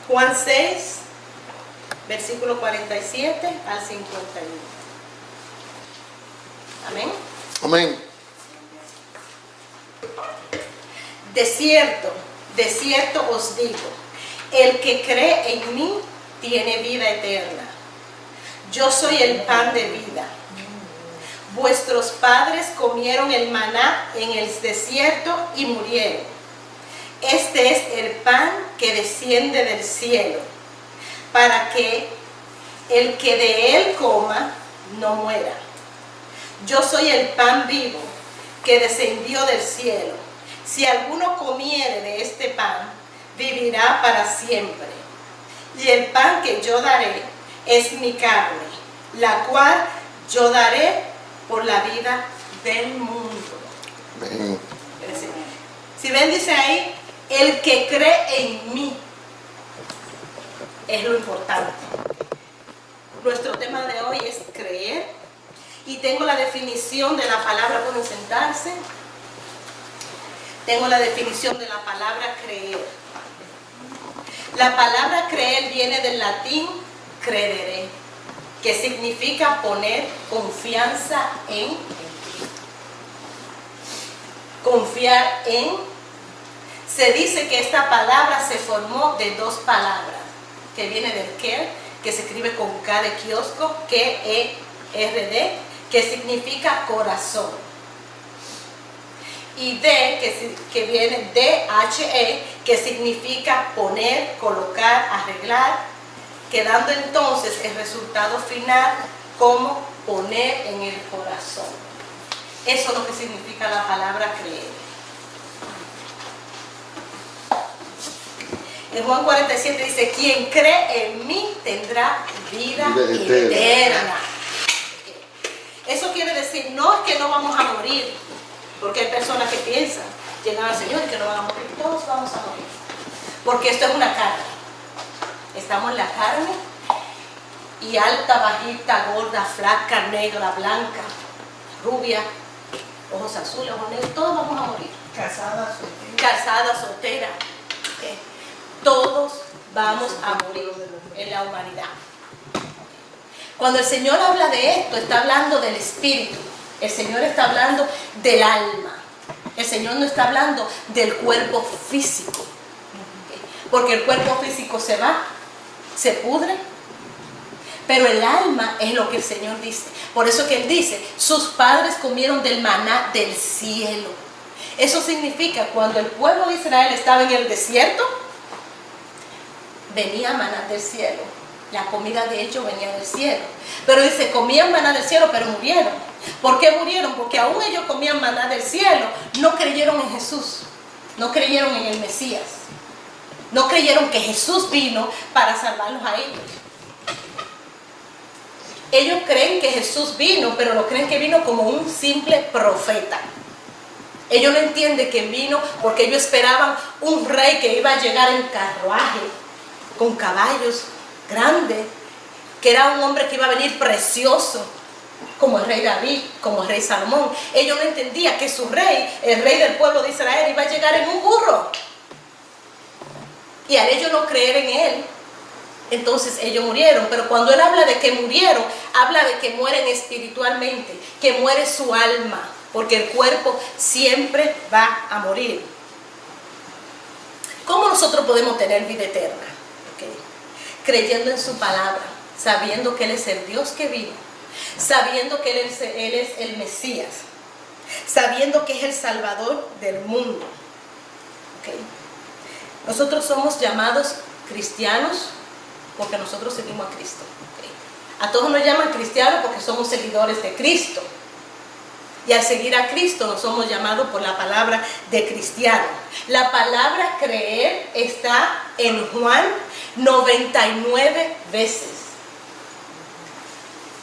Juan 6, versículo 47 al 51. Amén. Amén. De cierto os digo, el que cree en mí tiene vida eterna. Yo soy el pan de vida. Vuestros padres comieron el maná en el desierto y murieron. Este es el pan que desciende del cielo, para que el que de él coma no muera. Yo soy el pan vivo que descendió del cielo. Si alguno comiere de este pan, vivirá para siempre. Y el pan que yo daré es mi carne, la cual yo daré por la vida del mundo. Amén. Si ven, dice ahí, el que cree en mí es lo importante. Nuestro tema de hoy es creer. Y tengo la definición de la palabra, pueden sentarse. Tengo la definición de la palabra creer. La palabra creer viene del latín credere, que significa poner confianza en. Confiar en. Se dice que esta palabra se formó de dos palabras, que viene del quer, que se escribe con K de kiosco, K-E-R-D, que significa corazón. Y de, que viene D-H-E, que significa poner, colocar, arreglar, quedando entonces el resultado final como poner en el corazón. Eso es lo que significa la palabra creer. En Juan 47 dice, quien cree en mí tendrá vida eterna. Eso quiere decir, no es que no vamos a morir, porque hay personas que piensan, llegan al Señor y que no van a morir, todos vamos a morir. Porque esto es una carne. Estamos en la carne, y alta, bajita, gorda, flaca, negra, blanca, rubia, ojos azules, ojos negros, todos vamos a morir. Casada, soltera. Okay. Todos vamos a morir en la humanidad. Cuando el Señor habla de esto, está hablando del espíritu. El Señor está hablando del alma. El Señor no está hablando del cuerpo físico. Porque el cuerpo físico se va, se pudre. Pero el alma es lo que el Señor dice. Por eso que Él dice, sus padres comieron del maná del cielo. Eso significa, cuando el pueblo de Israel estaba en el desierto, venía maná del cielo. La comida de ellos venía del cielo. Pero dice, comían maná del cielo, pero murieron. ¿Por qué murieron? Porque aún ellos comían maná del cielo, no creyeron en Jesús. No creyeron en el Mesías. No creyeron que Jesús vino para salvarlos a ellos. Ellos creen que Jesús vino, pero lo creen que vino como un simple profeta. Ellos no entienden que vino porque ellos esperaban un rey que iba a llegar en carruaje, con caballos grandes, que era un hombre que iba a venir precioso, como el rey David, como el rey Salomón. Ellos no entendían que su rey, el rey del pueblo de Israel, iba a llegar en un burro. Y al ellos no creer en él, entonces ellos murieron. Pero cuando él habla de que murieron, habla de que mueren espiritualmente, que muere su alma, porque el cuerpo siempre va a morir. ¿Cómo nosotros podemos tener vida eterna? Okay. Creyendo en su palabra, sabiendo que Él es el Dios que vive, sabiendo que Él es el Mesías, sabiendo que es el Salvador del mundo. Okay. Nosotros somos llamados cristianos porque nosotros seguimos a Cristo. Okay. A todos nos llaman cristianos porque somos seguidores de Cristo. Y al seguir a Cristo nos somos llamados por la palabra de cristiano. La palabra creer está en Juan 99 veces.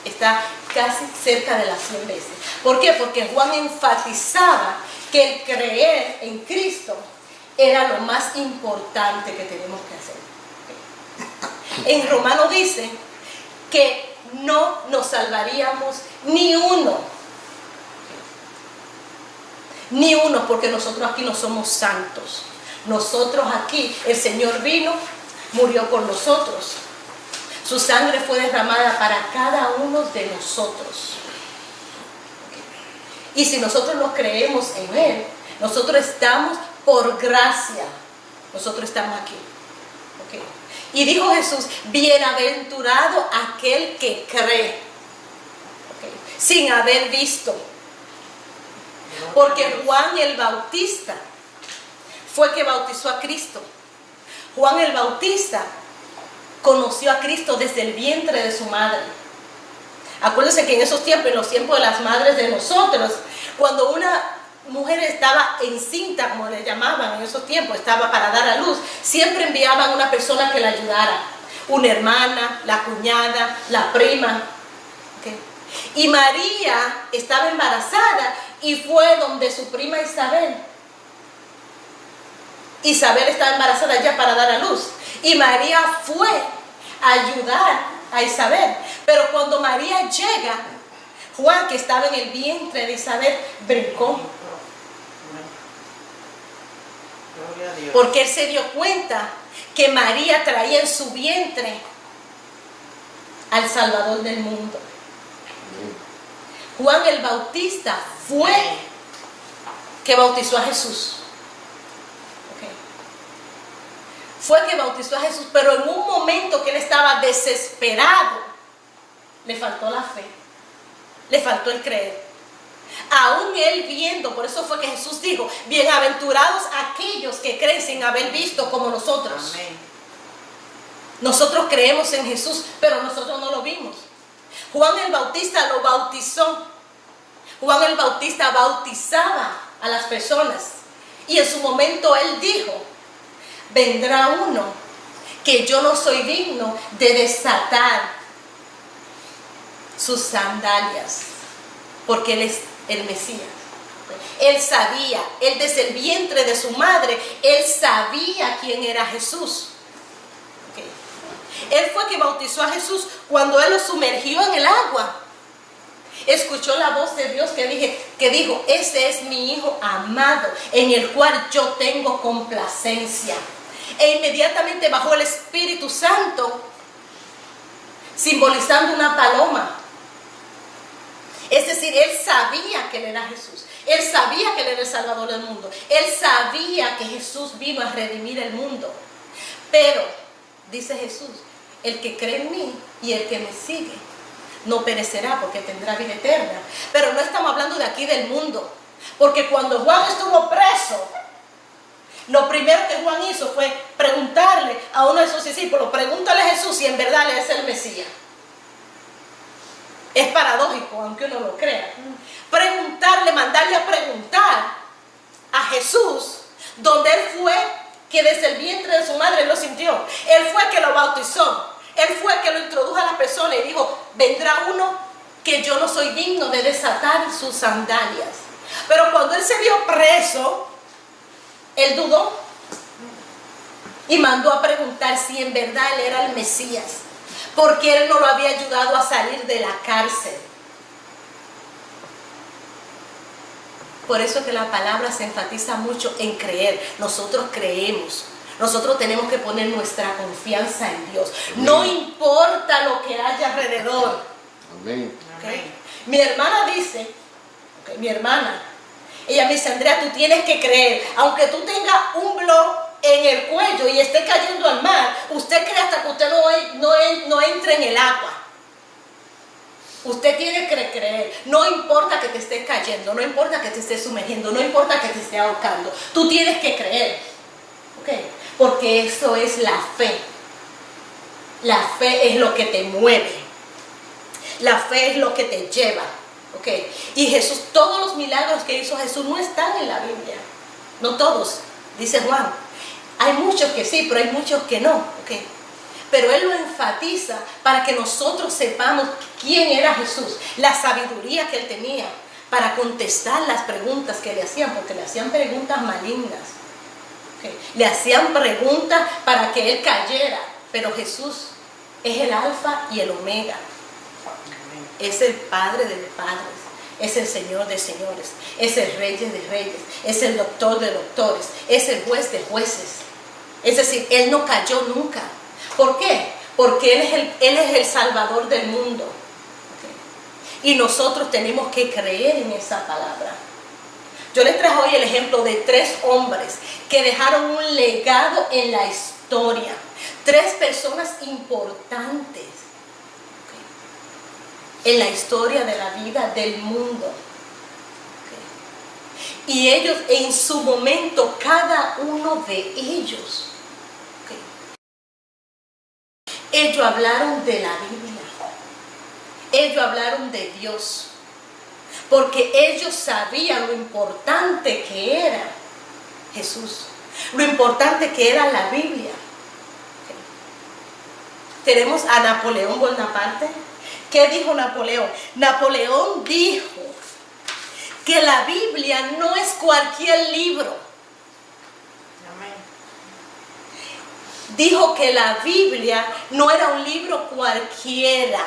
Está casi cerca de las 100 veces. ¿Por qué? Porque Juan enfatizaba que el creer en Cristo era lo más importante que tenemos que hacer. En Romano dice que no nos salvaríamos ni uno, porque nosotros aquí no somos santos. Nosotros aquí, el Señor vino murió por nosotros. Su sangre fue derramada para cada uno de nosotros. Y si nosotros no creemos en Él, nosotros estamos por gracia. Nosotros estamos aquí. ¿Okay? Y dijo Jesús, bienaventurado aquel que cree, ¿okay?, sin haber visto. Porque Juan el Bautista fue que bautizó a Cristo. Juan el Bautista conoció a Cristo desde el vientre de su madre. Acuérdense que en esos tiempos, en los tiempos de las madres de nosotros, cuando una mujer estaba encinta, como le llamaban en esos tiempos, estaba para dar a luz, siempre enviaban a una persona que la ayudara. Una hermana, la cuñada, la prima. ¿Okay? Y María estaba embarazada y fue donde su prima Isabel. Isabel estaba embarazada ya para dar a luz. Y María fue a ayudar a Isabel. Pero cuando María llega, Juan, que estaba en el vientre de Isabel, brincó. Porque él se dio cuenta que María traía en su vientre al Salvador del mundo. Juan el Bautista fue que bautizó a Jesús. Fue que bautizó a Jesús, pero en un momento que él estaba desesperado, le faltó la fe, le faltó el creer. Aún él viendo, por eso fue que Jesús dijo, bienaventurados aquellos que creen sin haber visto como nosotros. Amén. Nosotros creemos en Jesús, pero nosotros no lo vimos. Juan el Bautista lo bautizó. Juan el Bautista bautizaba a las personas. Y en su momento él dijo, vendrá uno que yo no soy digno de desatar sus sandalias, porque él es el Mesías. Él sabía, él desde el vientre de su madre, él sabía quién era Jesús. Okay. Él fue que bautizó a Jesús cuando él lo sumergió en el agua. Escuchó la voz de Dios que dijo, ese es mi Hijo amado, en el cual yo tengo complacencia. E inmediatamente bajó el Espíritu Santo, simbolizando una paloma. Es decir, él sabía que él era Jesús. Él sabía que él era el Salvador del mundo. Él sabía que Jesús vino a redimir el mundo. Pero, dice Jesús, el que cree en mí y el que me sigue, no perecerá porque tendrá vida eterna. Pero no estamos hablando de aquí del mundo. Porque cuando Juan estuvo preso, lo primero que Juan hizo fue preguntarle a uno de sus discípulos, pregúntale a Jesús si en verdad él es el Mesías. Es paradójico, aunque uno lo crea. Preguntarle, mandarle a preguntar a Jesús, donde él fue que desde el vientre de su madre lo sintió. Él fue que lo bautizó. Él fue que lo introdujo a las personas y dijo, vendrá uno que yo no soy digno de desatar sus sandalias. Pero cuando él se vio preso, él dudó y mandó a preguntar si en verdad él era el Mesías, porque él no lo había ayudado a salir de la cárcel. Por eso que la palabra se enfatiza mucho en creer. Nosotros creemos. Nosotros tenemos que poner nuestra confianza en Dios. Amén. No importa lo que haya alrededor. Amén. ¿Okay? Mi hermana dice, mi hermana, ella me dice, Andrea, tú tienes que creer. Aunque tú tengas un blog en el cuello y esté cayendo al mar, usted cree hasta que usted no entre en el agua. Usted tiene que creer. No importa que te estés cayendo, no importa que te estés sumergiendo, no importa que te estés ahogando. Tú tienes que creer. ¿Okay? Porque eso es la fe. La fe es lo que te mueve. La fe es lo que te lleva. ¿Okay? Y Jesús, todos los milagros que hizo Jesús no están en la Biblia. No todos, dice Juan. Hay muchos que sí, pero hay muchos que no. ¿Okay? Pero él lo enfatiza para que nosotros sepamos quién era Jesús. La sabiduría que él tenía para contestar las preguntas que le hacían, porque le hacían preguntas malignas. ¿Okay? Le hacían preguntas para que él cayera. Pero Jesús es el alfa y el omega. Es el Padre de los padres. Es el Señor de señores. Es el Rey de reyes. Es el Doctor de doctores. Es el Juez de jueces. Es decir, él no cayó nunca. ¿Por qué? Porque Él es el Salvador del mundo. Y nosotros tenemos que creer en esa palabra. Yo les traje hoy el ejemplo de 3 hombres que dejaron un legado en la historia. 3 personas importantes en la historia de la vida del mundo. Y ellos, en su momento, cada uno de ellos, ellos hablaron de la Biblia. Ellos hablaron de Dios. Porque ellos sabían lo importante que era Jesús. Lo importante que era la Biblia. Tenemos a Napoleón Bonaparte. ¿Qué dijo Napoleón? Napoleón dijo que la Biblia no es cualquier libro. Amén. Dijo que la Biblia no era un libro cualquiera.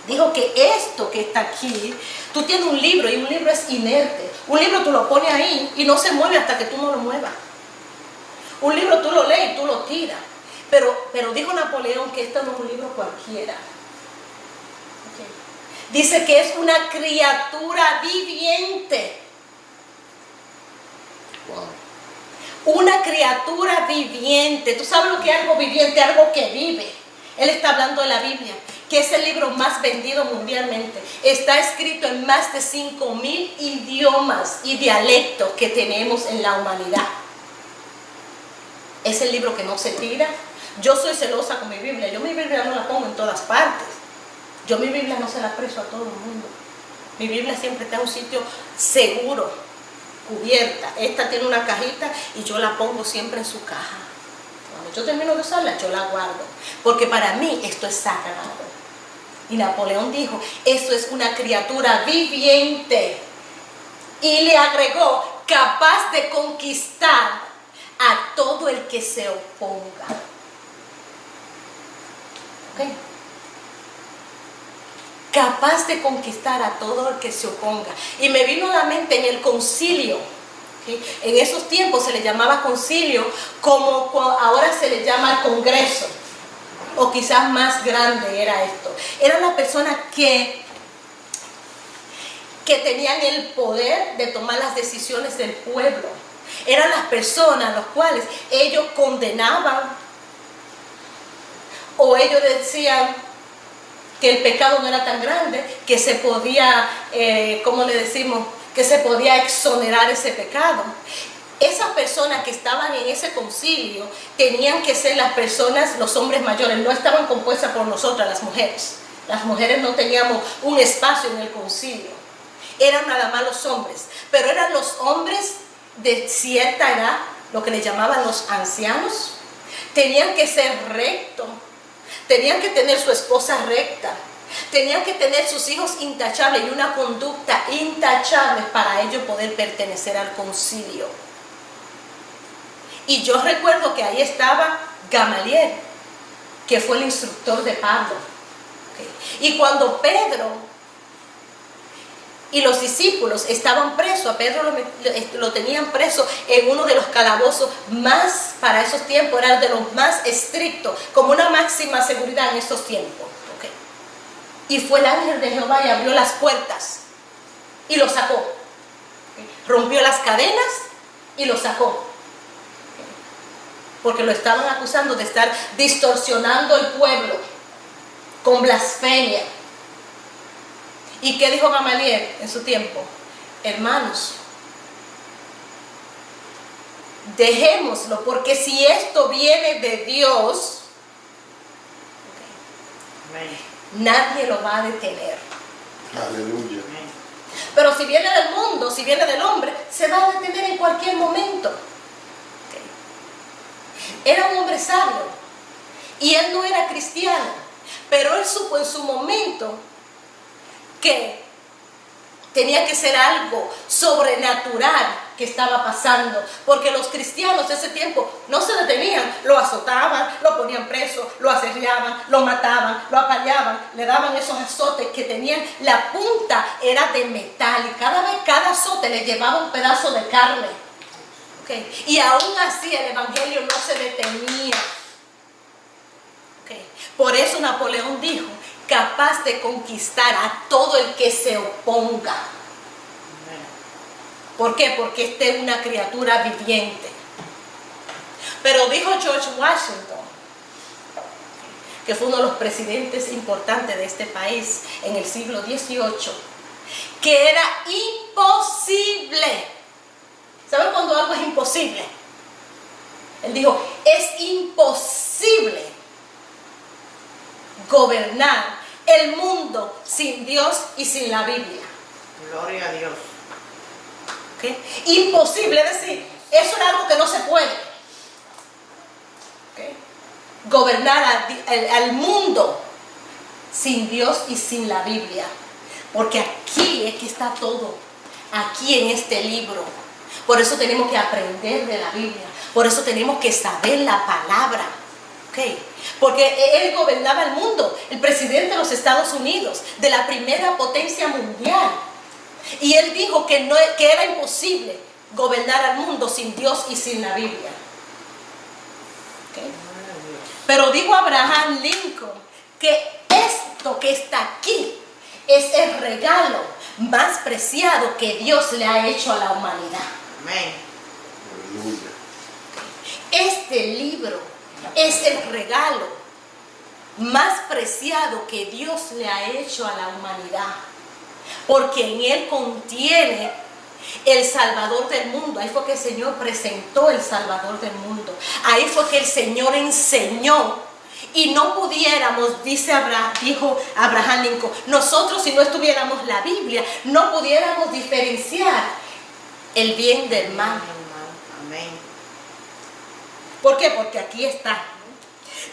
Dijo que esto que está aquí, tú tienes un libro y un libro es inerte. Un libro tú lo pones ahí y no se mueve hasta que tú no lo muevas. Un libro tú lo lees y tú lo tiras. Pero dijo Napoleón que esto no es un libro cualquiera. Dice que es una criatura viviente. Wow. Una criatura viviente. ¿Tú sabes lo que es algo viviente? Algo que vive. Él está hablando de la Biblia, que es el libro más vendido mundialmente. Está escrito en más de 5,000 idiomas y dialectos que tenemos en la humanidad. Es el libro que no se tira. Yo soy celosa con mi Biblia. Yo mi Biblia no la pongo en todas partes. Yo mi Biblia no se la presto a todo el mundo. Mi Biblia siempre está en un sitio seguro, cubierta. Esta tiene una cajita y yo la pongo siempre en su caja. Cuando yo termino de usarla, yo la guardo. Porque para mí esto es sagrado. Y Napoleón dijo, esto es una criatura viviente. Y le agregó, capaz de conquistar a todo el que se oponga. ¿Ok? Capaz de conquistar a todo el que se oponga. Y me vino a la mente en el concilio. ¿Sí? En esos tiempos se le llamaba concilio, como ahora se le llama congreso. O quizás más grande era esto. Eran las personas que tenían el poder de tomar las decisiones del pueblo. Eran las personas los cuales ellos condenaban, o ellos decían que el pecado no era tan grande, que se podía, ¿cómo le decimos? Que se podía exonerar ese pecado. Esas personas que estaban en ese concilio tenían que ser las personas, los hombres mayores, no estaban compuestas por nosotras, las mujeres. Las mujeres no teníamos un espacio en el concilio. Eran nada más los hombres, pero eran los hombres de cierta edad, lo que le llamaban los ancianos. Tenían que ser rectos. Tenían que tener su esposa recta, tenían que tener sus hijos intachables y una conducta intachable para ellos poder pertenecer al concilio. Y yo recuerdo que ahí estaba Gamaliel, que fue el instructor de Pablo. Y cuando Pedro y los discípulos estaban presos, a Pedro lo tenían preso en uno de los calabozos más, para esos tiempos, era de los más estrictos, como una máxima seguridad en esos tiempos. ¿Okay? Y fue el ángel de Jehová y abrió las puertas y lo sacó. ¿Okay? Rompió las cadenas y lo sacó. ¿Okay? Porque lo estaban acusando de estar distorsionando el pueblo con blasfemia. ¿Y qué dijo Gamaliel en su tiempo? Hermanos, dejémoslo, porque si esto viene de Dios, nadie lo va a detener. Aleluya. Pero si viene del mundo, si viene del hombre, se va a detener en cualquier momento. Era un hombre sabio y él no era cristiano, pero él supo en su momento que tenía que ser algo sobrenatural que estaba pasando, porque los cristianos de ese tiempo no se detenían, lo azotaban, lo ponían preso, lo aserraban, lo mataban, lo apaleaban, le daban esos azotes que tenían, la punta era de metal y cada azote le llevaba un pedazo de carne. Okay. Y aún así el evangelio no se detenía. Okay. Por eso Napoleón dijo, capaz de conquistar a todo el que se oponga. ¿Por qué? Porque esta es una criatura viviente. Pero dijo George Washington, que fue uno de los presidentes importantes de este país en el siglo XVIII, que era imposible. ¿Saben cuando algo es imposible? Él dijo, es imposible gobernar el mundo sin Dios y sin la Biblia. Gloria a Dios. ¿Okay? Imposible, es decir, eso era algo que no se puede. ¿Okay? Gobernar al mundo sin Dios y sin la Biblia. Porque aquí es que está todo, aquí en este libro. Por eso tenemos que aprender de la Biblia, por eso tenemos que saber la palabra. ¿Okay? Porque él gobernaba el mundo, el presidente de los Estados Unidos, de la primera potencia mundial. Y él dijo que era imposible gobernar al mundo sin Dios y sin la Biblia. ¿Okay? Pero dijo Abraham Lincoln que esto que está aquí es el regalo más preciado que Dios le ha hecho a la humanidad. Amén. Este libro es el regalo más preciado que Dios le ha hecho a la humanidad, porque en él contiene el Salvador del mundo. Ahí fue que el Señor presentó el Salvador del mundo. Ahí fue que el Señor enseñó. Y no pudiéramos, dijo Abraham Lincoln, nosotros si no estuviéramos la Biblia, no pudiéramos diferenciar el bien del mal. Amén. ¿Por qué? Porque aquí está.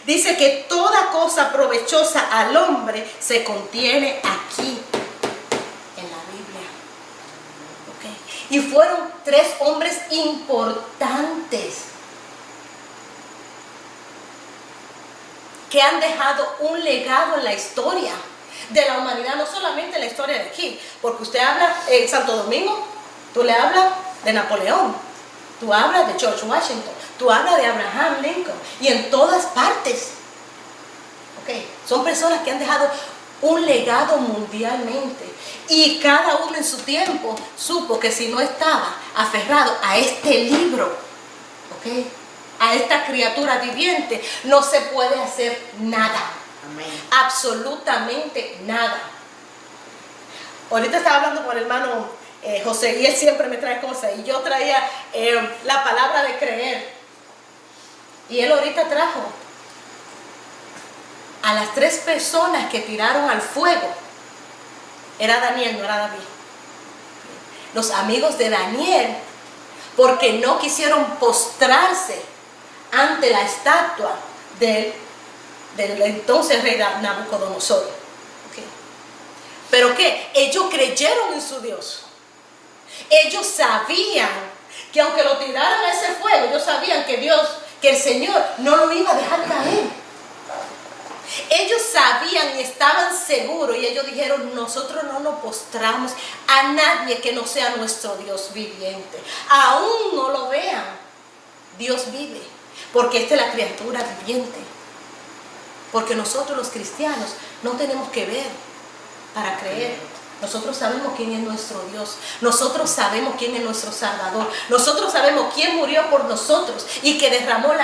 Dice que toda cosa provechosa al hombre se contiene aquí, en la Biblia. ¿Okay? Y fueron 3 hombres importantes que han dejado un legado en la historia de la humanidad, no solamente en la historia de aquí, porque usted habla en Santo Domingo, tú le hablas de Napoleón, tú hablas de George Washington, tú hablas de Abraham Lincoln, y en todas partes. Okay. Son personas que han dejado un legado mundialmente, y cada uno en su tiempo supo que si no estaba aferrado a este libro, okay, a esta criatura viviente, no se puede hacer nada. Amén. Absolutamente nada. Ahorita estaba hablando con el hermano José, y él siempre me trae cosas, y yo traía la palabra de creer, y él ahorita trajo a las 3 personas que tiraron al fuego. Era Daniel, no era David. Los amigos de Daniel, porque no quisieron postrarse ante la estatua del entonces rey Nabucodonosor. ¿Okay? ¿Pero qué? Ellos creyeron en su Dios. Ellos sabían que aunque lo tiraran a ese fuego, ellos sabían que Dios, que el Señor no lo iba a dejar caer. Ellos sabían y estaban seguros, y ellos dijeron, nosotros no nos postramos a nadie que no sea nuestro Dios viviente. Aún no lo vean, Dios vive, porque esta es la criatura viviente. Porque nosotros los cristianos no tenemos que ver para creer. Nosotros sabemos quién es nuestro Dios. Nosotros sabemos quién es nuestro Salvador. Nosotros sabemos quién murió por nosotros y que derramó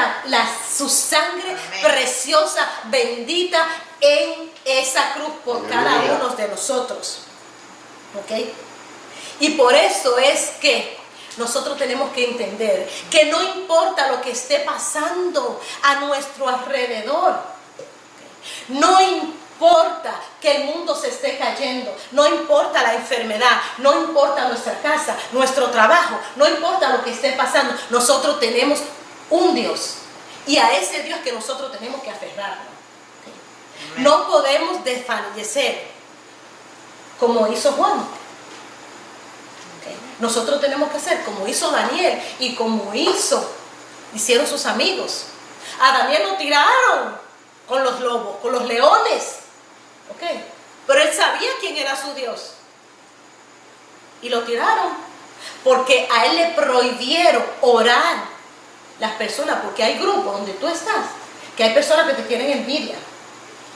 su sangre preciosa, bendita, en esa cruz por cada uno de nosotros. ¿Ok? Y por eso es que nosotros tenemos que entender que no importa lo que esté pasando a nuestro alrededor. No importa que el mundo se esté cayendo, no importa la enfermedad, no importa nuestra casa, nuestro trabajo, no importa lo que esté pasando, nosotros tenemos un Dios, y a ese Dios que nosotros tenemos que aferrarnos. ¿Okay? No podemos desfallecer como hizo Juan. ¿Okay? Nosotros tenemos que hacer como hizo Daniel y como hicieron sus amigos. A Daniel lo tiraron con los lobos, con los leones. ¿Okay? Pero él sabía quién era su Dios. Y lo tiraron. Porque a él le prohibieron orar las personas. Porque hay grupos donde tú estás que hay personas que te tienen envidia.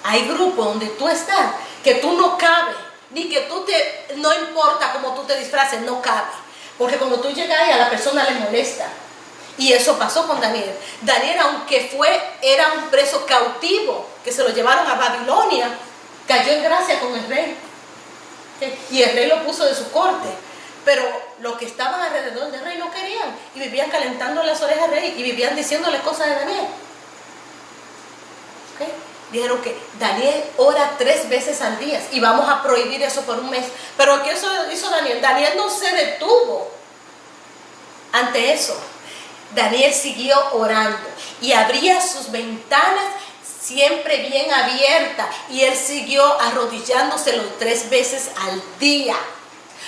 Hay grupos donde tú estás, que tú no cabes, ni que no importa cómo tú te disfraces, no cabe. Porque cuando tú llegas ahí, a la persona le molesta. Y eso pasó con Daniel. Daniel, aunque era un preso cautivo, que se lo llevaron a Babilonia, cayó en gracia con el rey. Y el rey lo puso de su corte. Pero los que estaban alrededor del rey no querían. Y vivían calentando las orejas al rey. Y vivían diciéndole cosas de Daniel. Dijeron que Daniel ora 3 veces al día. Y vamos a prohibir eso por un mes. Pero ¿qué hizo Daniel? Daniel no se detuvo ante eso. Daniel siguió orando. Y abría sus ventanas siempre bien abiertas. Y él siguió arrodillándose los 3 veces al día.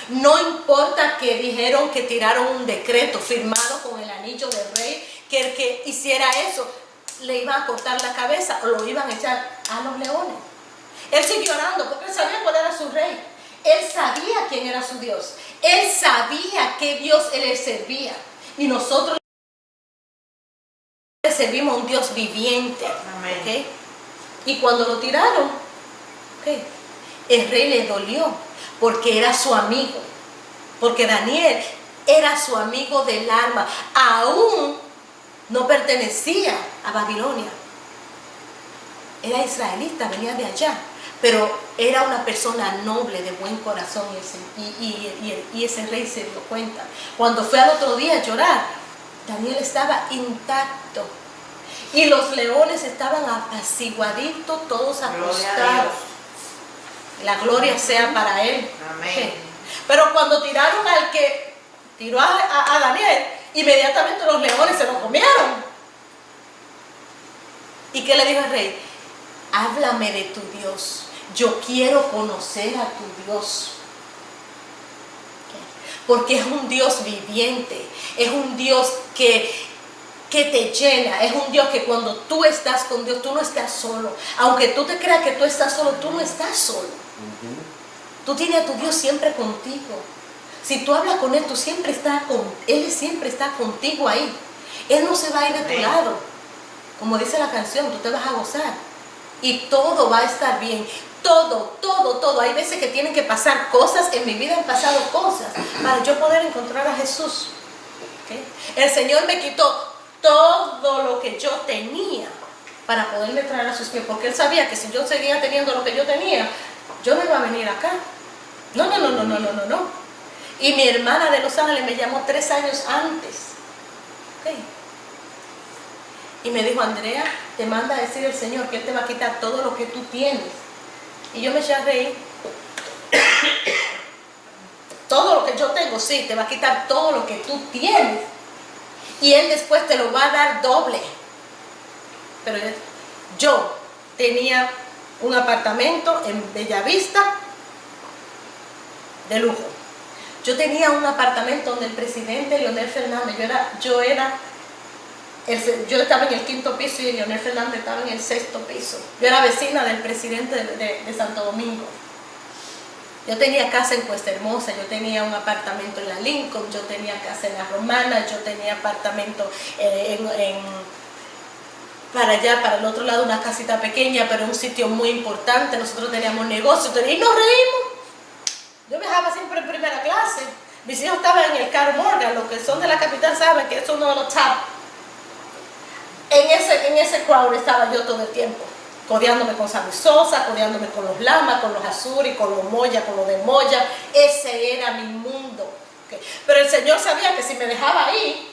No importa que dijeron que tiraron un decreto firmado con el anillo del rey, que el que hiciera eso le iban a cortar la cabeza o lo iban a echar a los leones. Él siguió orando porque él sabía cuál era su rey. Él sabía quién era su Dios. Él sabía qué Dios él le servía. Y nosotros le servimos a un Dios viviente. Amén. ¿Okay? Y cuando lo tiraron, el rey le dolió porque era su amigo. Porque Daniel era su amigo del alma. Aún no pertenecía a Babilonia. Era israelita, venía de allá. Pero era una persona noble, de buen corazón. Y ese rey se dio cuenta. Cuando fue al otro día a llorar, Daniel estaba intacto. Y los leones estaban apaciguaditos, todos acostados. La gloria sea para él. Amén. Pero cuando tiraron al que tiró a Daniel, inmediatamente los leones se lo comieron. ¿Y qué le dijo el rey? Háblame de tu Dios. Yo quiero conocer a tu Dios. Porque es un Dios viviente. Es un Dios que te llena. Es un Dios que cuando tú estás con Dios, tú no estás solo. Aunque tú te creas que tú estás solo, tú no estás solo. Tú tienes a tu Dios siempre contigo. Si tú hablas con Él, Él siempre está contigo ahí. Él no se va a ir de tu lado. Como dice la canción, tú te vas a gozar. Y todo va a estar bien. Todo. Hay veces que tienen que pasar cosas. En mi vida han pasado cosas para yo poder encontrar a Jesús. ¿Okay? El Señor me quitó todo lo que yo tenía para poderme traer a sus pies. Porque Él sabía que si yo seguía teniendo lo que yo tenía, yo no iba a venir acá. No. Y mi hermana de Los Ángeles me llamó 3 años antes. Okay. Y me dijo, Andrea, te manda a decir el Señor que Él te va a quitar todo lo que tú tienes. Y yo me eché a reír. Todo lo que yo tengo, sí, te va a quitar todo lo que tú tienes. Y Él después te lo va a dar doble. Pero yo tenía un apartamento en Bellavista de lujo. Yo tenía un apartamento donde el presidente Leonel Fernández, yo estaba en el 5º piso y Leonel Fernández estaba en el 6º piso. Yo era vecina del presidente de Santo Domingo. Yo tenía casa en Cuesta Hermosa, yo tenía un apartamento en la Lincoln, yo tenía casa en la Romana, yo tenía apartamento para allá, para el otro lado, una casita pequeña, pero un sitio muy importante. Nosotros teníamos negocios y nos reímos. Yo viajaba siempre en primera clase. Mis hijos estaban en el Carl Morgan, los que son de la capital saben que es uno de los top. En ese crowd estaba yo todo el tiempo, codeándome con Sammy Sosa, codeándome con los Lamas, con los Azuri, con los Moya, con los de Moya. Ese era mi mundo. ¿Okay? Pero el Señor sabía que si me dejaba ahí,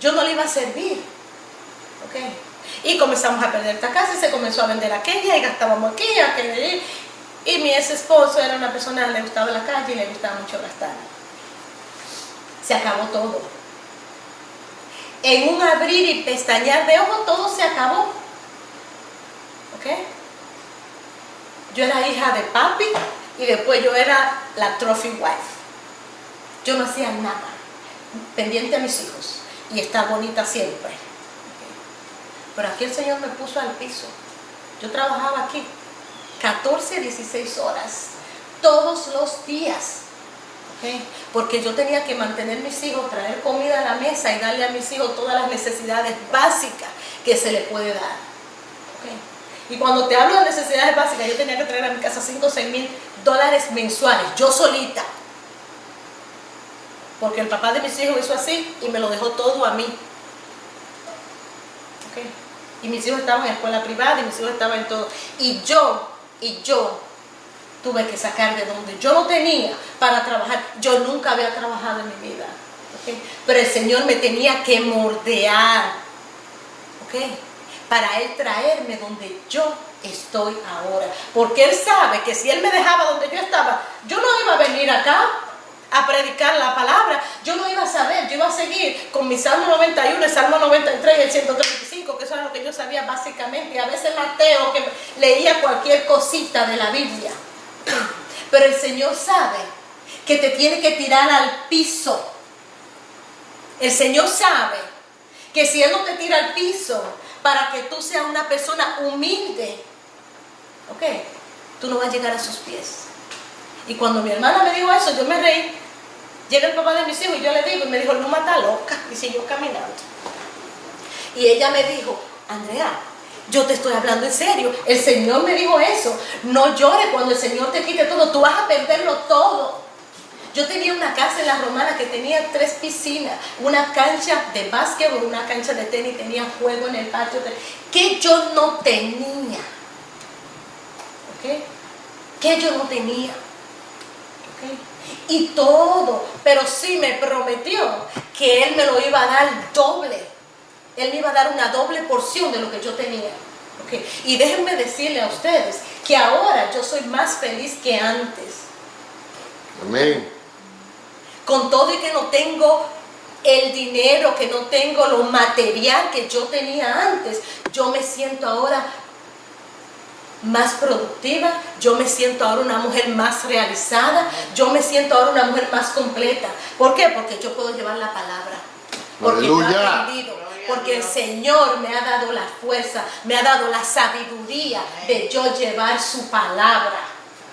yo no le iba a servir. ¿Okay? Y comenzamos a perder esta casa y se comenzó a vender aquella y gastábamos aquí, aquella. Y mi ex esposo era una persona que le gustaba la calle y le gustaba mucho gastar. Se acabó todo. En un abrir y pestañear de ojos todo se acabó. ¿Ok? Yo era hija de papi y después yo era la trophy wife. Yo no hacía nada, pendiente a mis hijos y estar bonita siempre. ¿Okay? Pero aquí el Señor me puso al piso. Yo trabajaba aquí 14, 16 horas todos los días. ¿Okay? Porque yo tenía que mantener a mis hijos, traer comida a la mesa y darle a mis hijos todas las necesidades básicas que se les puede dar. Y cuando te hablo de necesidades básicas, yo tenía que traer a mi casa $5 o $6,000 mensuales, yo solita. Porque el papá de mis hijos hizo así y me lo dejó todo a mí. Y mis hijos estaban en escuela privada y mis hijos estaban en todo. Y yo tuve que sacar de donde yo no tenía para trabajar. Yo nunca había trabajado en mi vida. Pero el Señor me tenía que moldear. Para Él traerme donde yo estoy ahora. Porque Él sabe que si Él me dejaba donde yo estaba, yo no iba a venir acá a predicar la palabra. Yo no iba a saber, yo iba a seguir con mi Salmo 91, el Salmo 93 y el 135, que eso era lo que yo sabía básicamente. Y a veces Mateo, que leía cualquier cosita de la Biblia. Pero el Señor sabe que te tiene que tirar al piso. El Señor sabe que si Él no te tira al piso para que tú seas una persona humilde, tú no vas a llegar a sus pies. Y cuando mi hermana me dijo eso, yo me reí. Llega el papá de mis hijos y yo le digo, y me dijo, Luma está loca, y siguió caminando. Y ella me dijo, Andrea, yo te estoy hablando en serio, el Señor me dijo eso, no llores cuando el Señor te quite todo, tú vas a perderlo todo. Yo tenía una casa en La Romana que tenía 3 piscinas, una cancha de básquetbol, una cancha de tenis, tenía juego en el patio, que yo no tenía. Que yo no tenía. Y todo, pero sí me prometió que Él me lo iba a dar doble. Él me iba a dar una doble porción de lo que yo tenía. Y déjenme decirle a ustedes que ahora yo soy más feliz que antes. Amén. Con todo y que no tengo el dinero, que no tengo lo material que yo tenía antes, yo me siento ahora más productiva, yo me siento ahora una mujer más realizada, yo me siento ahora una mujer más completa. ¿Por qué? Porque yo puedo llevar la palabra. Porque yo he aprendido, porque el Señor me ha dado la fuerza, me ha dado la sabiduría de yo llevar su palabra.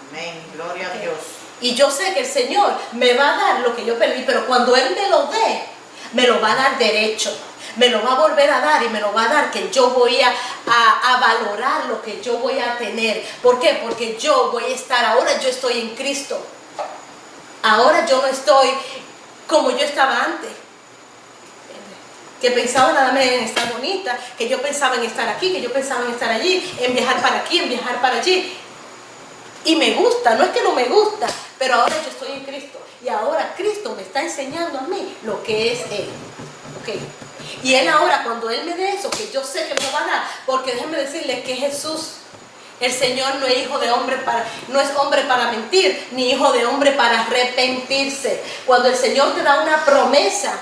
Amén, gloria a Dios. Y yo sé que el Señor me va a dar lo que yo perdí, pero cuando Él me lo dé, me lo va a dar derecho. Me lo va a volver a dar y me lo va a dar que yo voy a valorar lo que yo voy a tener. ¿Por qué? Porque yo voy a estar, ahora yo estoy en Cristo. Ahora yo no estoy como yo estaba antes. Que pensaba nada más en estar bonita, que yo pensaba en estar aquí, que yo pensaba en estar allí, en viajar para aquí, en viajar para allí. Y me gusta, no es que no me gusta, pero ahora yo estoy en Cristo. Y ahora Cristo me está enseñando a mí lo que es Él. Y Él ahora, cuando Él me dé eso, que yo sé que me lo va a dar, porque déjenme decirles que Jesús, el Señor no es hijo de hombre no es hombre para mentir, ni hijo de hombre para arrepentirse. Cuando el Señor te da una promesa,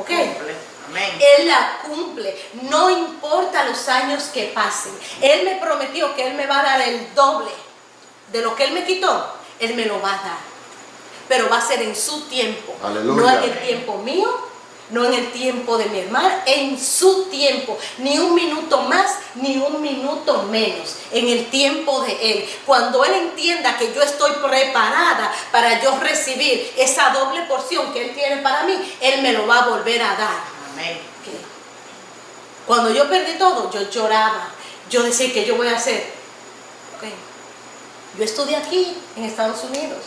Él la cumple, no importa los años que pasen. Él me prometió que Él me va a dar el doble de lo que Él me quitó, Él me lo va a dar. Pero va a ser en su tiempo. Aleluya. No en el tiempo mío, no en el tiempo de mi hermana, en su tiempo. Ni un minuto más, ni un minuto menos. En el tiempo de Él. Cuando Él entienda que yo estoy preparada para yo recibir esa doble porción que Él tiene para mí, Él me lo va a volver a dar. Amén. Cuando yo perdí todo, yo lloraba. Yo decía, ¿qué yo voy a hacer? Yo estudié aquí, en Estados Unidos.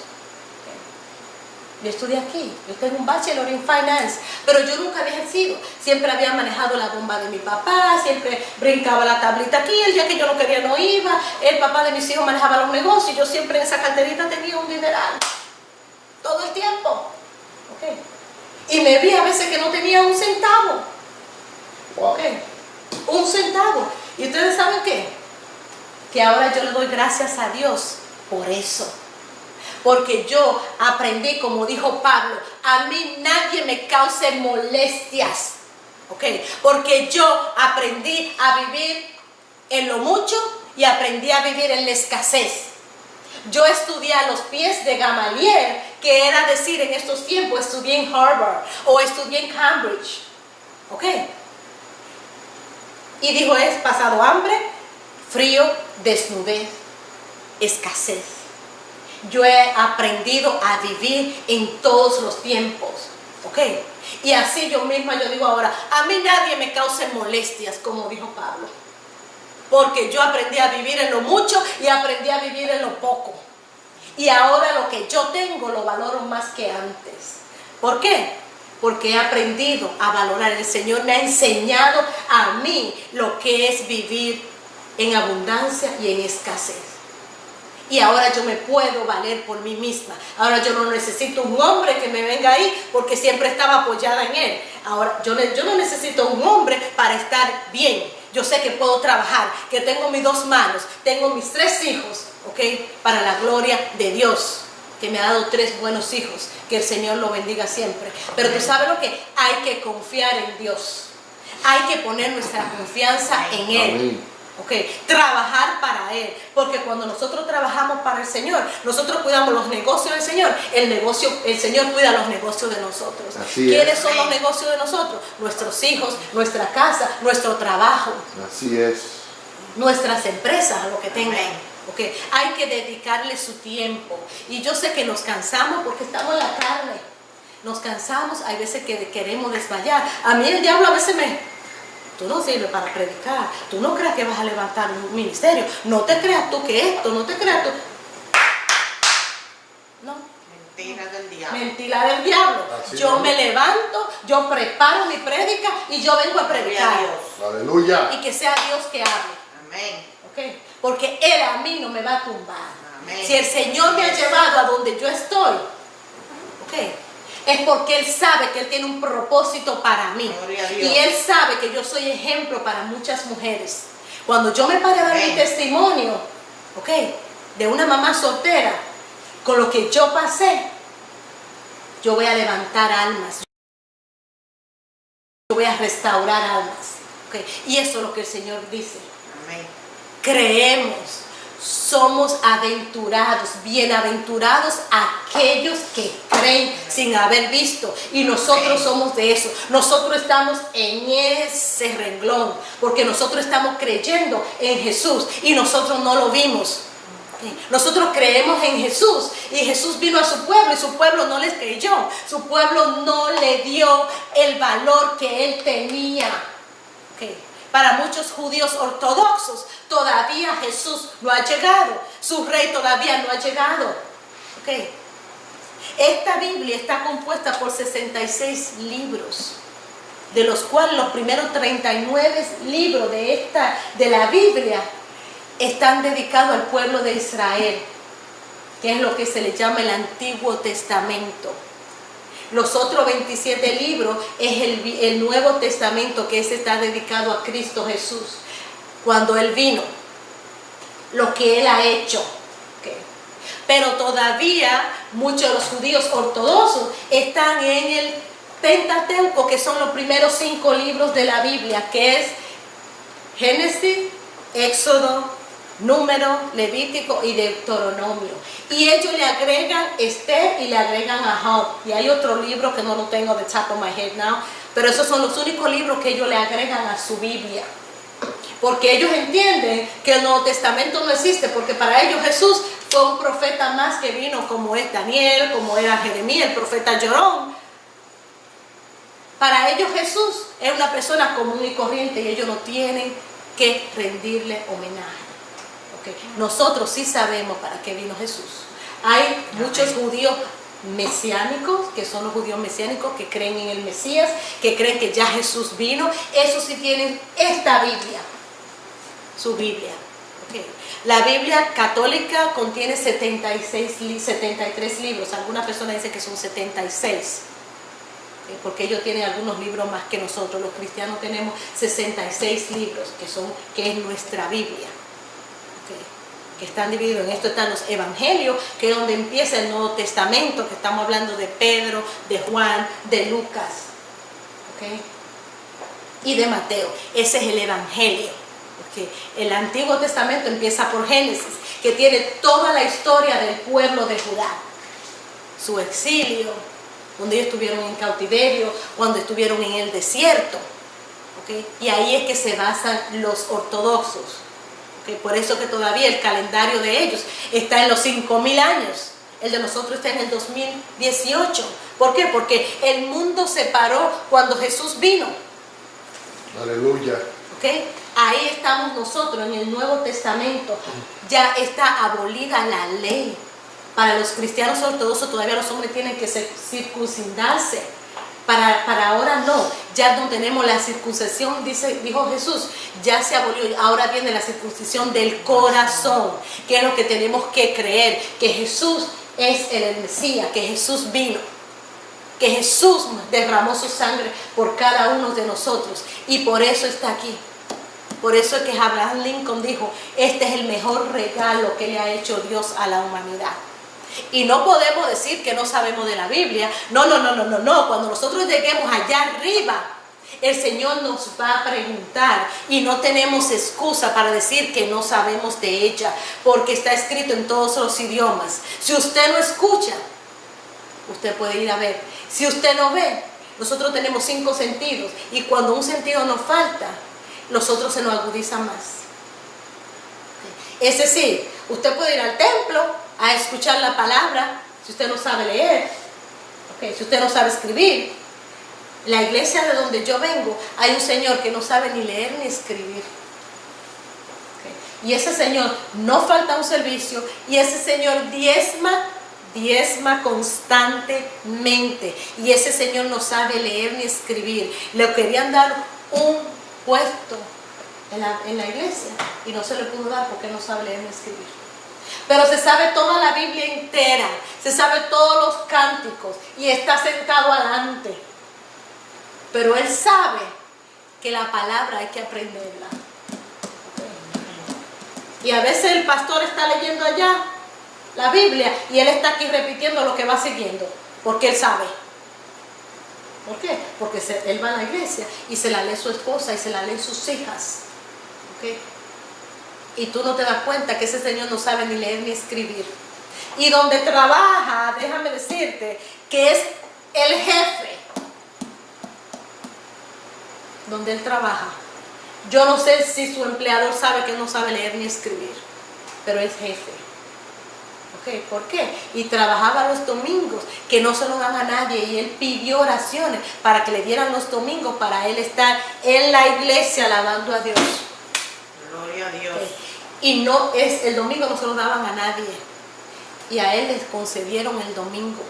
Yo estudié aquí, yo tengo un bachelor en finance, pero yo nunca había ejercido. Siempre había manejado la bomba de mi papá, siempre brincaba la tablita aquí, el día que yo no quería no iba, el papá de mis hijos manejaba los negocios, yo siempre en esa carterita tenía un dineral, todo el tiempo. Y me vi a veces que no tenía un centavo. Wow. Un centavo. ¿Y ustedes saben qué? Que ahora yo le doy gracias a Dios por eso. Porque yo aprendí, como dijo Pablo, a mí nadie me cause molestias. Porque yo aprendí a vivir en lo mucho y aprendí a vivir en la escasez. Yo estudié a los pies de Gamaliel, que era decir en estos tiempos, estudié en Harvard o estudié en Cambridge. Y dijo, es pasado hambre, frío, desnudez, escasez. Yo he aprendido a vivir en todos los tiempos. Y así yo misma, yo digo ahora, a mí nadie me cause molestias, como dijo Pablo. porque yo aprendí a vivir en lo mucho y aprendí a vivir en lo poco. Y ahora lo que yo tengo lo valoro más que antes. ¿Por qué? Porque he aprendido a valorar. El Señor me ha enseñado a mí lo que es vivir en abundancia y en escasez. Y ahora yo me puedo valer por mí misma. Ahora yo no necesito un hombre que me venga ahí porque siempre estaba apoyada en él. Ahora yo no necesito un hombre para estar bien. Yo sé que puedo trabajar, que tengo mis 2 manos, tengo mis 3 hijos, ¿ok? Para la gloria de Dios, que me ha dado 3 buenos hijos. Que el Señor lo bendiga siempre. Pero tú sabes lo que hay que confiar en Dios. Hay que poner nuestra confianza en Él. Amén. Okay. Trabajar para Él, porque cuando nosotros trabajamos para el Señor, nosotros cuidamos los negocios del Señor, el Señor cuida los negocios de nosotros. ¿Quiénes son los negocios de nosotros? Nuestros hijos, nuestra casa, nuestro trabajo. Así es. Nuestras empresas, lo que tengan. Okay. Hay que dedicarle su tiempo. Y yo sé que nos cansamos porque estamos en la carne. Nos cansamos, hay veces que queremos desmayar. A mí el diablo a veces tú no sirves para predicar. Tú no creas que vas a levantar un ministerio. No te creas tú que esto, no te creas tú. No. Mentira del diablo. Mentira del diablo. Yo me levanto, yo preparo mi prédica y yo vengo a predicar. Aleluya. Y que sea Dios que hable. Amén. Okay. Porque Él a mí no me va a tumbar. Amén. Si el Señor me ha llevado a donde yo estoy, okay, es porque Él sabe que Él tiene un propósito para mí. Y Él sabe que yo soy ejemplo para muchas mujeres. Cuando yo me paré a dar mi testimonio, okay, de una mamá soltera, con lo que yo pasé, yo voy a levantar almas. Yo voy a restaurar almas. Okay. Y eso es lo que el Señor dice. Amén. Creemos, somos aventurados, bienaventurados aquellos que creen sin haber visto. Y nosotros somos de eso. Nosotros estamos en ese renglón, porque nosotros estamos creyendo en Jesús y nosotros no lo vimos. Nosotros creemos en Jesús y Jesús vino a su pueblo y su pueblo no les creyó. Su pueblo no le dio el valor que él tenía. Okay. Para muchos judíos ortodoxos todavía Jesús no ha llegado. Su rey todavía no ha llegado. Okay. Esta Biblia está compuesta por 66 libros, de los cuales los primeros 39 libros de la Biblia están dedicados al pueblo de Israel, que es lo que se le llama el Antiguo Testamento. Los otros 27 libros es el Nuevo Testamento, que ese está dedicado a Cristo Jesús, cuando Él vino, lo que Él ha hecho. Okay. Pero todavía muchos de los judíos ortodoxos están en el Pentateuco, que son los primeros 5 libros de la Biblia, que es Génesis, Éxodo, Número, Levítico y Deuteronomio. Y ellos le agregan Esther y le agregan a Job. Y hay otro libro que no lo tengo de top of my head now, pero esos son los únicos libros que ellos le agregan a su Biblia. Porque ellos entienden que el Nuevo Testamento no existe, porque para ellos Jesús fue un profeta más que vino, como es Daniel, como era Jeremías, el profeta Llorón. Para ellos Jesús es una persona común y corriente y ellos no tienen que rendirle homenaje. Okay. Nosotros sí sabemos para qué vino Jesús. Hay muchos judíos mesiánicos, que son los judíos mesiánicos, que creen en el Mesías, que creen que ya Jesús vino. Esos sí tienen esta Biblia, su Biblia. Okay. La Biblia católica contiene 73 libros. Algunas personas dicen que son 76. Porque ellos tienen algunos libros más que nosotros. Los cristianos tenemos 66 libros, que es nuestra Biblia. Que están divididos en esto. Están los evangelios, que es donde empieza el Nuevo Testamento, que estamos hablando de Pedro, de Juan, de Lucas, ¿okay? Y de Mateo. Ese es el evangelio. ¿Okay? El Antiguo Testamento empieza por Génesis, que tiene toda la historia del pueblo de Judá, su exilio, donde ellos estuvieron en cautiverio, cuando estuvieron en el desierto. ¿Okay? Y ahí es que se basan los ortodoxos. Okay, por eso que todavía el calendario de ellos está en los 5000 años. El de nosotros está en el 2018. ¿Por qué? Porque el mundo se paró cuando Jesús vino. Aleluya. Okay. Ahí estamos nosotros en el Nuevo Testamento. Ya está abolida la ley. Para los cristianos ortodoxos todavía los hombres tienen que circuncidarse. Para ahora no. Ya no tenemos la circuncisión, dijo Jesús, ya se abolió. Ahora viene la circuncisión del corazón, que es lo que tenemos que creer, que Jesús es el Mesías, que Jesús vino, que Jesús derramó su sangre por cada uno de nosotros, y por eso está aquí. Por eso es que Abraham Lincoln dijo, este es el mejor regalo que le ha hecho Dios a la humanidad. Y no podemos decir que no sabemos de la Biblia. No. Cuando nosotros lleguemos allá arriba, el Señor nos va a preguntar y no tenemos excusa para decir que no sabemos de ella, porque está escrito en todos los idiomas. Si usted no escucha, usted puede ir a ver. Si usted no ve, nosotros tenemos 5 sentidos, y cuando un sentido nos falta, los otros se nos agudizan más. Es decir, usted puede ir al templo a escuchar la palabra, si usted no sabe leer, si usted no sabe escribir. La iglesia de donde yo vengo, hay un señor que no sabe ni leer ni escribir. Y ese señor no falta un servicio, y ese señor diezma constantemente. Y ese señor no sabe leer ni escribir. Le querían dar un puesto en la iglesia y no se le pudo dar porque no sabe leer ni escribir. Pero se sabe toda la Biblia entera, se sabe todos los cánticos y está sentado adelante. Pero él sabe que la palabra hay que aprenderla. Y a veces el pastor está leyendo allá la Biblia y él está aquí repitiendo lo que va siguiendo, porque él sabe. ¿Por qué? Porque él va a la iglesia y se la lee su esposa y se la leen sus hijas. ¿Okay? Y tú no te das cuenta que ese señor no sabe ni leer ni escribir. Y donde trabaja, déjame decirte, que es el jefe. Donde él trabaja. Yo no sé si su empleador sabe que no sabe leer ni escribir, pero es jefe. ¿Okay? ¿Por qué? Y trabajaba los domingos, que no se lo dan a nadie, y él pidió oraciones para que le dieran los domingos para él estar en la iglesia alabando a Dios. Gloria a Dios. Y el domingo no se lo daban a nadie. Y a él les concedieron el domingo.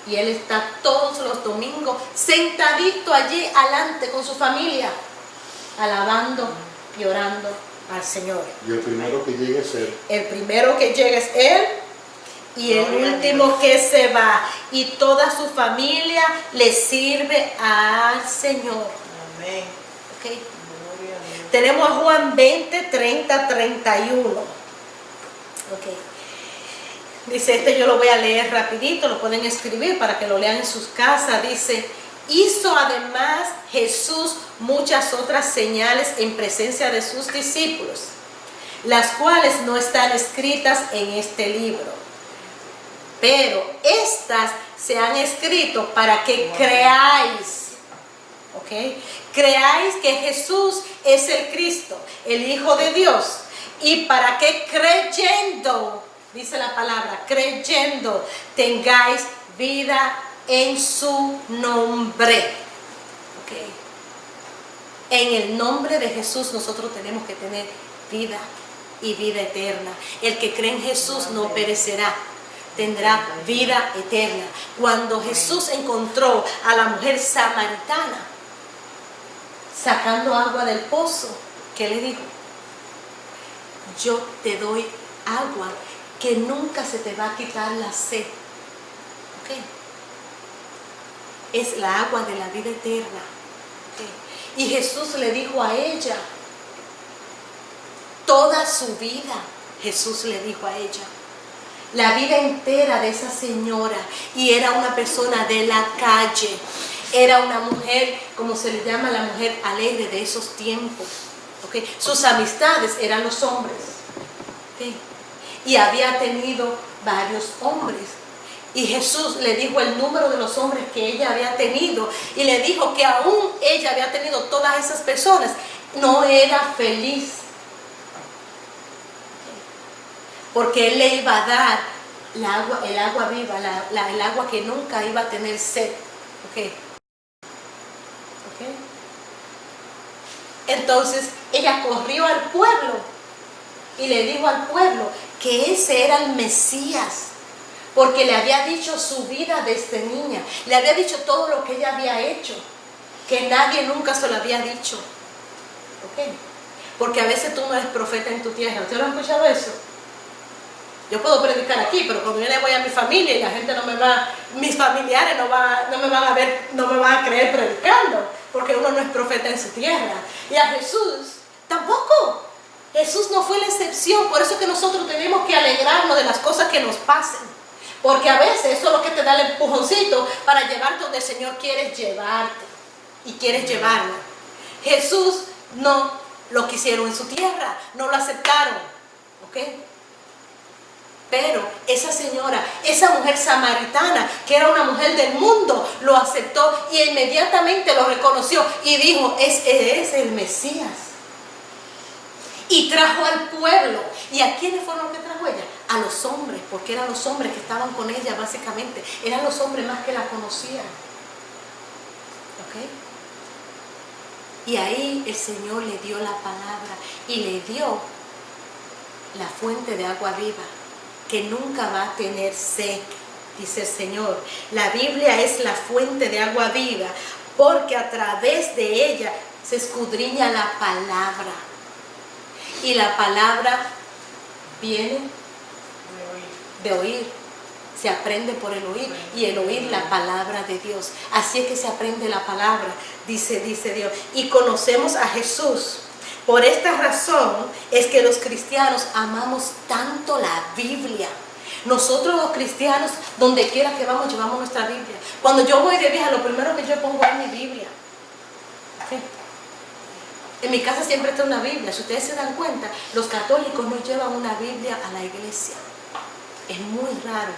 Y él está todos los domingos sentadito allí adelante con su familia, alabando y orando al Señor. Y el primero que llegue es Él. El primero que llega es Él, y el último que se va. Y toda su familia le sirve al Señor. Amén. ¿Okay? Tenemos a Juan 20, 30, 31. Okay. Dice, yo lo voy a leer rapidito, lo pueden escribir para que lo lean en sus casas. Dice, hizo además Jesús muchas otras señales en presencia de sus discípulos, las cuales no están escritas en este libro. Pero estas se han escrito para que creáis. ¿Ok? Creáis que Jesús es el Cristo, el Hijo de Dios, y para que creyendo, dice la palabra, creyendo, tengáis vida en su nombre. ¿Okay? En el nombre de Jesús nosotros tenemos que tener vida y vida eterna. El que cree en Jesús no perecerá, tendrá vida eterna. Cuando Jesús encontró a la mujer samaritana sacando agua del pozo, ¿qué le dijo? Yo te doy agua que nunca se te va a quitar la sed. ¿Okay? Es la agua de la vida eterna. ¿Okay? Y Jesús le dijo a ella, toda su vida, Jesús le dijo a ella, la vida entera de esa señora, y era una persona de la calle, era una mujer, como se le llama, la mujer alegre de esos tiempos. ¿Okay? Sus amistades eran los hombres. ¿Okay? Y había tenido varios hombres. Y Jesús le dijo el número de los hombres que ella había tenido, y le dijo que aún ella había tenido todas esas personas, no era feliz. Porque Él le iba a dar el agua viva, el agua que nunca iba a tener sed. ¿Okay? ¿Okay? Entonces ella corrió al pueblo y le dijo al pueblo que ese era el Mesías, porque le había dicho su vida desde niña, le había dicho todo lo que ella había hecho, que nadie nunca se lo había dicho. ¿Ok? Porque a veces tú no eres profeta en tu tierra. ¿Ustedes lo han escuchado eso? Yo puedo predicar aquí, pero cuando yo le voy a mi familia y la gente no me va, mis familiares no me van a ver, no me van a creer predicando, porque uno no es profeta en su tierra. Y a Jesús tampoco. Jesús no fue la excepción. Por eso es que nosotros tenemos que alegrarnos de las cosas que nos pasen, porque a veces eso es lo que te da el empujoncito para llevarte donde el Señor quiere llevarte y quieres llevarlo. Jesús no lo quisieron en su tierra, no lo aceptaron, ¿ok? Pero esa señora, esa mujer samaritana, que era una mujer del mundo, lo aceptó y inmediatamente lo reconoció y dijo, es el Mesías. Y trajo al pueblo. ¿Y a quiénes fueron los que trajo ella? A los hombres, porque eran los hombres que estaban con ella básicamente. Eran los hombres más que la conocían. ¿Ok? Y ahí el Señor le dio la palabra y le dio la fuente de agua viva, que nunca va a tener sed, dice el Señor. La Biblia es la fuente de agua viva, porque a través de ella se escudriña la palabra. Y la palabra viene de oír. Se aprende por el oír, y el oír la palabra de Dios. Así es que se aprende la palabra, dice Dios. Y conocemos a Jesús. Por esta razón es que los cristianos amamos tanto la Biblia. Nosotros los cristianos, donde quiera que vamos, llevamos nuestra Biblia. Cuando yo voy de viaje, lo primero que yo pongo es mi Biblia. ¿Sí? En mi casa siempre está una Biblia. Si ustedes se dan cuenta, los católicos no llevan una Biblia a la iglesia. Es muy raro.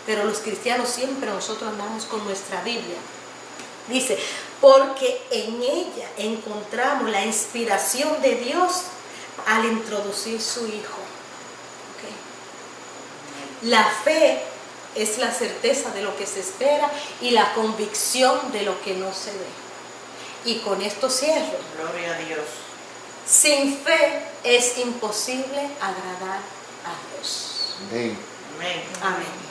Pero los cristianos siempre nosotros andamos con nuestra Biblia. Dice, porque en ella encontramos la inspiración de Dios al introducir su Hijo. ¿Okay? La fe es la certeza de lo que se espera y la convicción de lo que no se ve. Y con esto cierro. Gloria a Dios. Sin fe es imposible agradar a Dios. Amén. Amén. Amén.